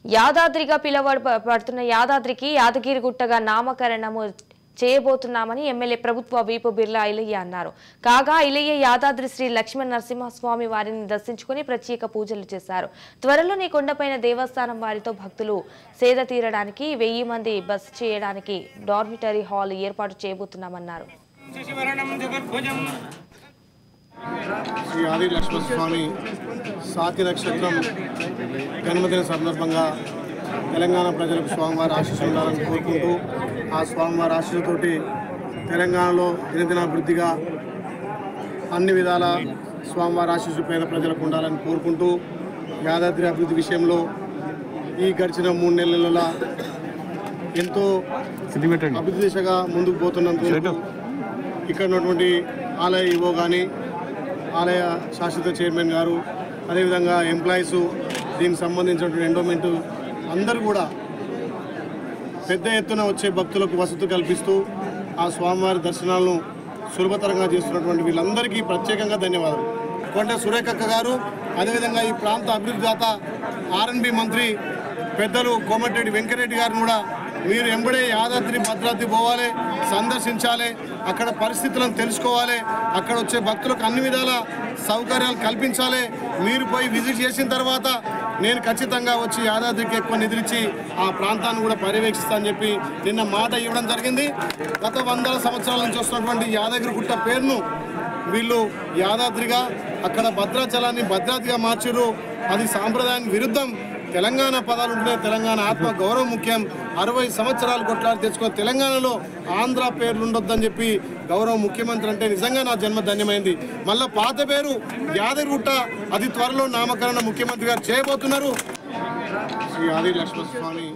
యాదాద్రిగా పిలువబడుతున్న యాదాద్రికి యాదగిరిగుట్టగా నామకరణము చేయబోతున్నామని ఎమ్మెల్యే ప్రభుత్వ వీపు బిర్లా ఐలయ్య అన్నారు. కాగా ఐలయ్య యాదాద్రి శ్రీ లక్ష్మణ నరసింహస్వామి వారిని దర్శించుకుని ప్రత్యేక పూజలు చేశారు. త్వరలోనే కొండపైన దేవస్థానం వారితో భక్తులు సేద తీరడానికి 1000 మంది బస చేయడానికి డార్మిటరీ హాల్ ఏర్పాటు చేయబోతున్నామన్నారు. శ్రీ ఆది లక్ష్మణస్వామి సాతి నక్షత్రం జన్మదిన సందర్భంగా తెలంగాణ ప్రజలకు స్వామివారి ఆశీస్సులు ఉండాలని కోరుకుంటూ ఆ స్వామివారి ఆశీస్సులతోటి తెలంగాణలో దినదినాభివృద్ధిగా అన్ని విధాల స్వామివారి ఆశీస్సులు పేద ప్రజలకు ఉండాలని కోరుకుంటూ యాదాద్రి అభివృద్ధి విషయంలో ఈ గడిచిన 3 నెలల ఎంతో అభివృద్ధి దిశగా ముందుకు పోతున్నందుకు ఇక్కడ ఉన్నటువంటి ఆలయ ఈవో కానీ ఆలయ శాశ్వత చైర్మన్ గారు అదేవిధంగా ఎంప్లాయీసు దీనికి సంబంధించినటువంటి ఎండోమెంటు అందరూ కూడా పెద్ద ఎత్తున వచ్చే భక్తులకు వసతి కల్పిస్తూ ఆ స్వామివారి దర్శనాలను సులభతరంగా చేస్తున్నటువంటి వీళ్ళందరికీ ప్రత్యేకంగా ధన్యవాదాలు. కొండ సురేఖక్క గారు అదేవిధంగా ఈ ప్రాంత అభివృద్ధి దాత R&B మంత్రి పెద్దలు కోమటిరెడ్డి వెంకరెడ్డి గారిని కూడా మీరు ఎంబడే యాదాద్రి భద్రాద్రి పోవాలి, సందర్శించాలి, అక్కడ పరిస్థితులను తెలుసుకోవాలి, అక్కడ వచ్చే భక్తులకు అన్ని విధాల సౌకర్యాలు కల్పించాలి. మీరు పోయి విజిట్ చేసిన తర్వాత నేను ఖచ్చితంగా వచ్చి యాదాద్రికి ఎక్కువ నిధులిచ్చి ఆ ప్రాంతాన్ని కూడా పర్యవేక్షిస్తానని చెప్పి నిన్న మాట ఇవ్వడం జరిగింది. గత 100 సంవత్సరాల నుంచి వస్తున్నటువంటి యాదగిరిగుట్ట పేరును వీళ్ళు యాదాద్రిగా, అక్కడ భద్రాచలాన్ని భద్రాద్రిగా మార్చారు. అది సాంప్రదాయానికి విరుద్ధం. తెలంగాణ పదాలు ఉంటే తెలంగాణ ఆత్మ గౌరవం ముఖ్యం. 60 సంవత్సరాలు కొట్లాడి తెచ్చుకొని తెలంగాణలో ఆంధ్ర పేర్లు ఉండొద్దని చెప్పి గౌరవ ముఖ్యమంత్రి అంటే నిజంగా నా జన్మ ధన్యమైంది. మళ్ళీ పాత పేరు యాదగిరిగుట్ట అది త్వరలో నామకరణ ముఖ్యమంత్రి గారు చేయబోతున్నారు. శ్రీ ఆది లక్ష్మణస్వామి